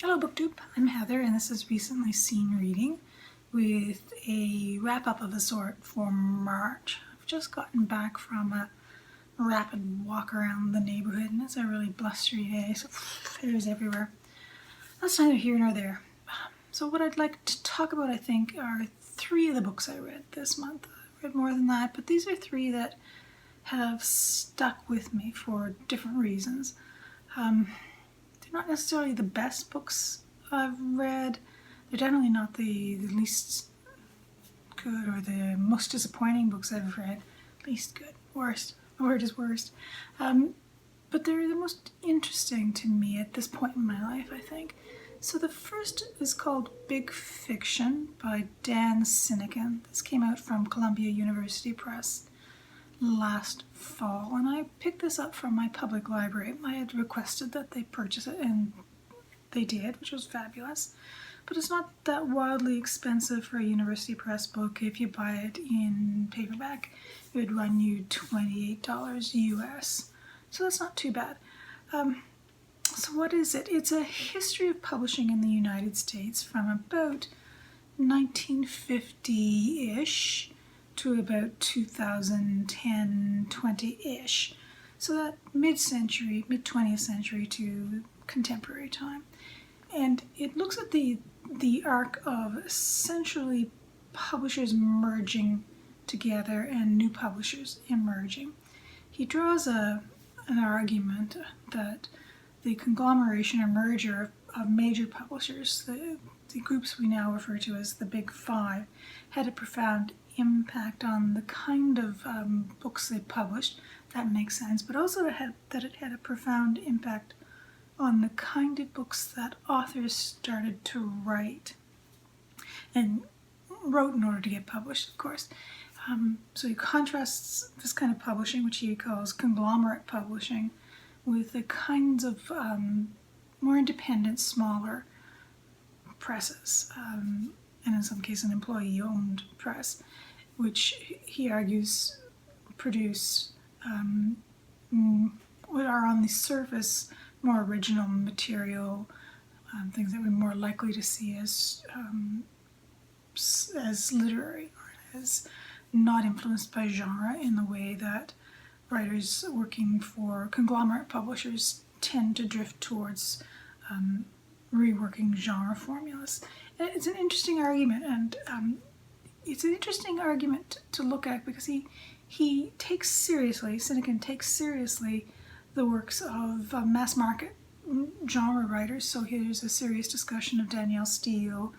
Hello BookTube, I'm Heather and this is Recently Seen Reading with a wrap-up of a sort for March. I've just gotten back from a rapid walk around the neighborhood and it's a really blustery day, so there's everywhere. That's neither here nor there. So what I'd like to talk about, I think, are three of the books I read this month. I read more than that, but these are three that have stuck with me for different reasons. Not necessarily the best books I've read. They're definitely not the least good or the most disappointing books I've read. Least good, worst. The word is worst. But they're the most interesting to me at this point in my life, I think. So the first is called Big Fiction by Sinykin. This came out from Columbia University Press last fall, and I picked this up from my public library. I had requested that they purchase it, and they did, which was fabulous. But it's not that wildly expensive for a university press book. If you buy it in paperback, it would run you $28 US. So that's not too bad. So what is it? It's a history of publishing in the United States from about 1950-ish to about 2010-20-ish. So that mid-century, mid-20th century to contemporary time. And it looks at the arc of essentially publishers merging together and new publishers emerging. He draws an argument that the conglomeration or merger of major publishers, the groups we now refer to as the Big Five, had a profound impact on the kind of books they published. That makes sense, but also that it had a profound impact on the kind of books that authors started to write and wrote in order to get published, of course. So he contrasts this kind of publishing, which he calls conglomerate publishing, with the kinds of more independent, smaller presses, and in some cases an employee-owned press, which he argues produce what are on the surface more original material, things that we're more likely to see as literary, or as not influenced by genre in the way that writers working for conglomerate publishers tend to drift towards reworking genre formulas. And it's an interesting argument, and it's an interesting argument to look at because he takes seriously, Sinykin takes seriously the works of mass market genre writers. So here's a serious discussion of Danielle Steele,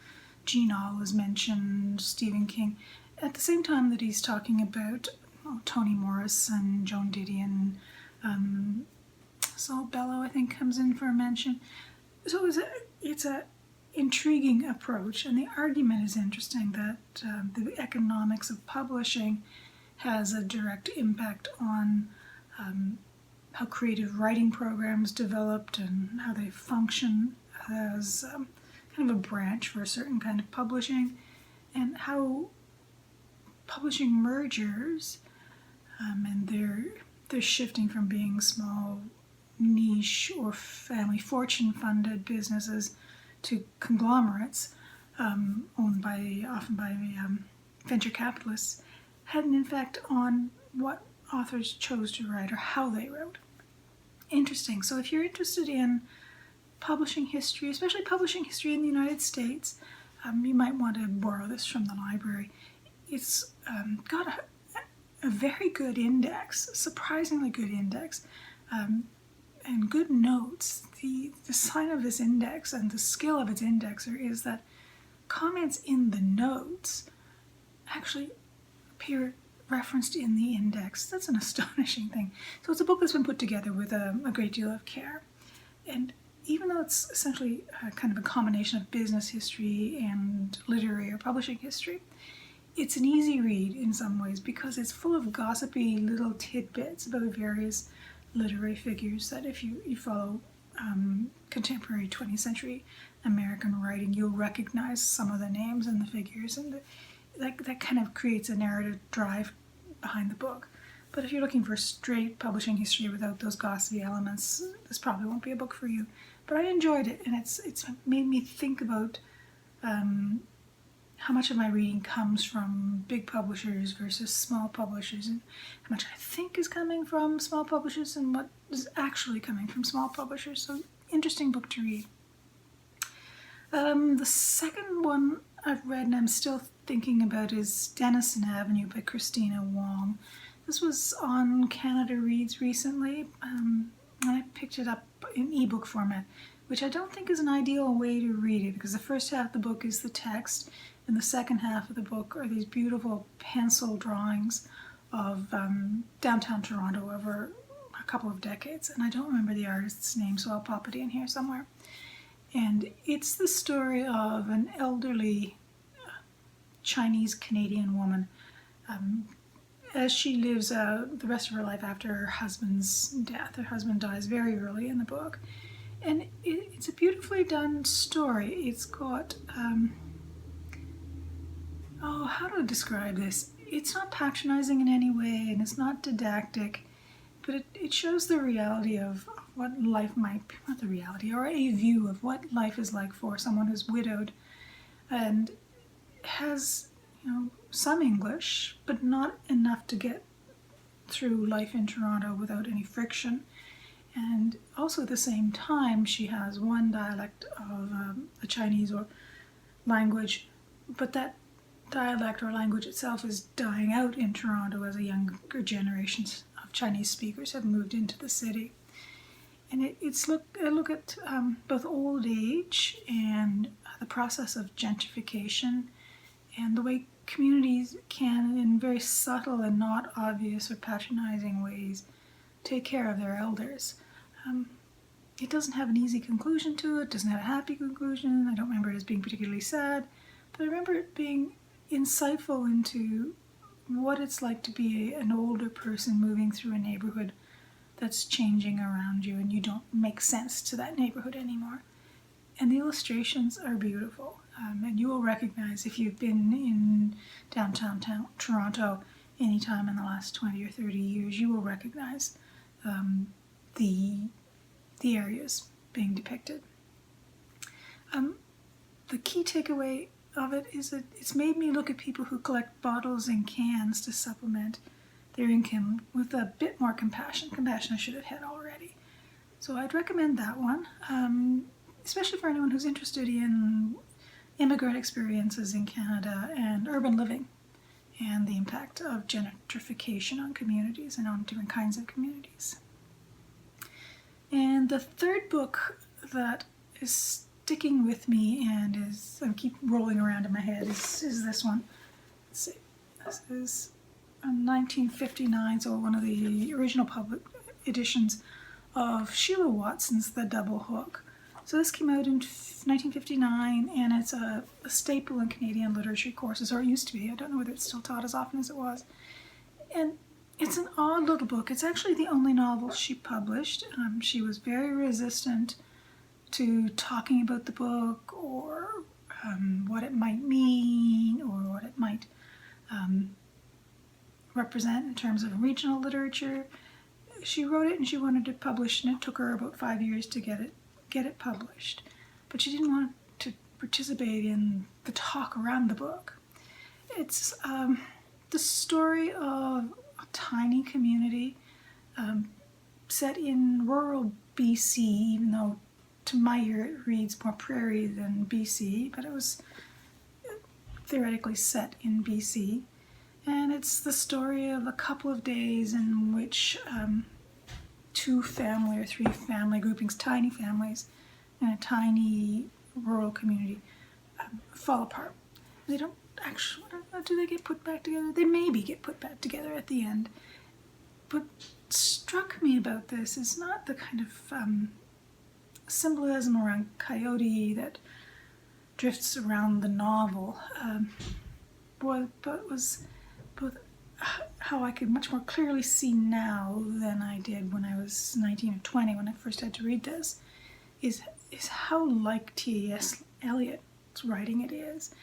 Jean Auel is mentioned, Stephen King, at the same time that he's talking about Toni Morris and Joan Didion. Saul Bellow, I think, comes in for a mention. So it's a intriguing approach, and the argument is interesting that the economics of publishing has a direct impact on how creative writing programs developed and how they function as kind of a branch for a certain kind of publishing, and how publishing mergers and they're shifting from being small niche or family fortune funded businesses to conglomerates owned often by venture capitalists, had an impact on what authors chose to write or how they wrote. Interesting. So if you're interested in publishing history, especially publishing history in the United States, you might want to borrow this from the library. It's got a very good index, surprisingly good index, and good notes. The sign of this index and the skill of its indexer is that comments in the notes actually appear referenced in the index. That's an astonishing thing. So it's a book that's been put together with a great deal of care. And even though it's essentially kind of a combination of business history and literary or publishing history, it's an easy read in some ways because it's full of gossipy little tidbits about various literary figures that if you follow contemporary 20th century American writing, you'll recognize some of the names and the figures, and that kind of creates a narrative drive behind the book. But if you're looking for straight publishing history without those gossipy elements, this probably won't be a book for you. But I enjoyed it, and it's made me think about how much of my reading comes from big publishers versus small publishers, and how much I think is coming from small publishers and what is actually coming from small publishers. So, interesting book to read. The second one I've read and I'm still thinking about is Denison Avenue by Christina Wong. This was on Canada Reads recently, and I picked it up in ebook format, which I don't think is an ideal way to read it, because the first half of the book is the text, and the second half of the book are these beautiful pencil drawings of downtown Toronto over a couple of decades, and I don't remember the artist's name, so I'll pop it in here somewhere. And it's the story of an elderly Chinese-Canadian woman as she lives the rest of her life after her husband's death. Her husband dies very early in the book. And it's a beautifully done story. It's got, how do I describe this? It's not patronizing in any way, and it's not didactic, but it shows the reality of what life might be, not the reality, or a view of what life is like for someone who's widowed and has, some English, but not enough to get through life in Toronto without any friction. And also at the same time, she has one dialect of a Chinese or language, but that dialect or language itself is dying out in Toronto as a younger generation of Chinese speakers have moved into the city. And it's look at both old age and the process of gentrification and the way communities can, in very subtle and not obvious or patronizing ways, take care of their elders. It doesn't have an easy conclusion to it, doesn't have a happy conclusion. I don't remember it as being particularly sad, but I remember it being insightful into what it's like to be an older person moving through a neighborhood that's changing around you and you don't make sense to that neighborhood anymore. And the illustrations are beautiful. And you will recognize, if you've been in downtown Toronto any time in the last 20 or 30 years, you will recognize the areas being depicted. The key takeaway of it is that it's made me look at people who collect bottles and cans to supplement their income with a bit more compassion. Compassion I should have had already. So I'd recommend that one, especially for anyone who's interested in immigrant experiences in Canada and urban living and the impact of gentrification on communities and on different kinds of communities. And the third book that is sticking with me and I keep rolling around in my head is this one. Let's see. This is 1959, so one of the original public editions of Sheila Watson's The Double Hook. So this came out in 1959, and it's a staple in Canadian literature courses, or it used to be. I don't know whether it's still taught as often as it was. And it's an odd little book. It's actually the only novel she published. She was very resistant to talking about the book or what it might mean or what it might represent in terms of regional literature. She wrote it and she wanted it published, and it took her about 5 years to get it published. But she didn't want to participate in the talk around the book. It's the story of a tiny community set in rural BC, even though to my ear it reads more prairie than BC, but it was theoretically set in BC. And it's the story of a couple of days in which 2 family or 3 family groupings, tiny families in a tiny rural community, fall apart. They don't actually, do they get put back together? They maybe get put back together at the end. But struck me about this is not the kind of symbolism around coyote that drifts around the novel, but was both how I could much more clearly see now than I did when I was 19 or 20 when I first had to read this, is how like T.S. Eliot's writing it is.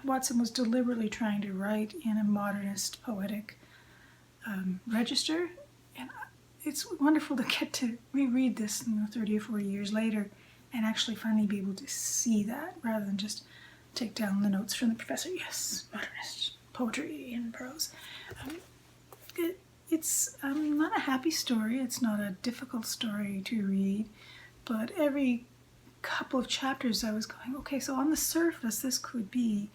Watson was deliberately trying to write in a modernist poetic register, and it's wonderful to get to reread this 30 or 40 years later and actually finally be able to see that rather than just take down the notes from the professor. Yes, modernist poetry and prose. It's not a happy story. It's not a difficult story to read, but every couple of chapters I was going, okay, so on the surface this could be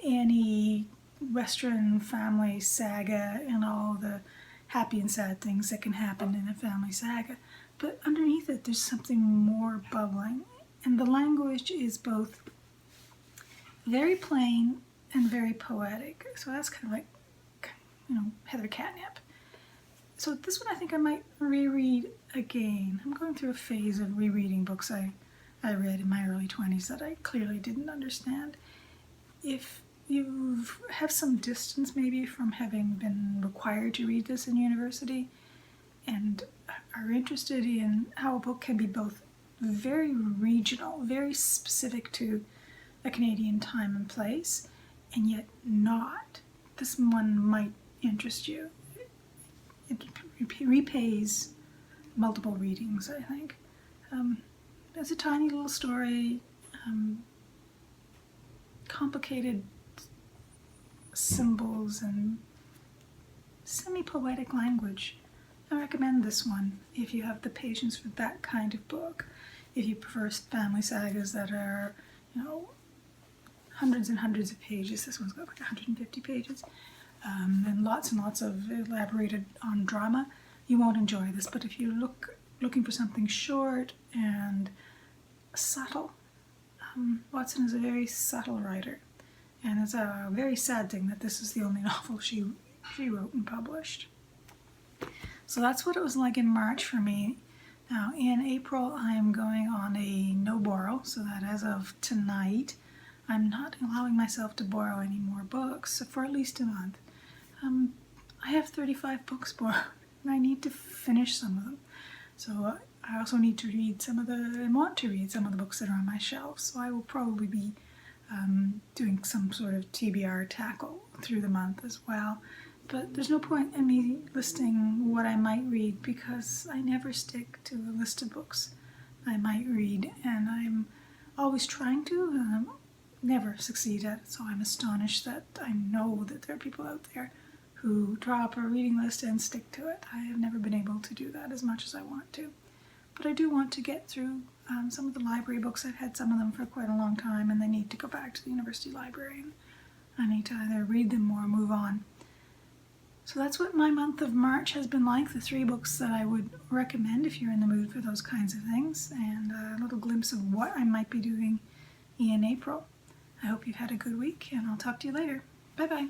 any Western family saga and all the happy and sad things that can happen in a family saga, but underneath it there's something more bubbling, and the language is both very plain and very poetic, so that's kind of like, Heather Catnip. So this one I think I might reread again. I'm going through a phase of rereading books I read in my early 20s that I clearly didn't understand. If you have some distance maybe from having been required to read this in university and are interested in how a book can be both very regional, very specific to a Canadian time and place, and yet not, this one might interest you. It repays multiple readings, I think. It's a tiny little story, complicated symbols and semi-poetic language. I recommend this one if you have the patience for that kind of book. If you prefer family sagas that are, hundreds and hundreds of pages, this one's got like 150 pages, and lots of elaborated on drama, you won't enjoy this. But if you're looking for something short and subtle, Watson is a very subtle writer, and it's a very sad thing that this is the only novel she wrote and published. So that's what it was like in March for me. Now in April I'm going on a no borrow, so that as of tonight I'm not allowing myself to borrow any more books for at least a month. I have 35 books borrowed, and I need to finish some of them. So I also need to read and want to read some of the books that are on my shelf. So I will probably be doing some sort of TBR tackle through the month as well. But there's no point in me listing what I might read because I never stick to a list of books I might read, and I'm always trying to, never succeed at it. So I'm astonished that I know that there are people out there who draw up a reading list and stick to it. I have never been able to do that as much as I want to. But I do want to get through some of the library books. I've had some of them for quite a long time, and they need to go back to the university library, and I need to either read them or move on. So that's what my month of March has been like, the 3 books that I would recommend if you're in the mood for those kinds of things, and a little glimpse of what I might be doing in April. I hope you've had a good week, and I'll talk to you later. Bye-bye.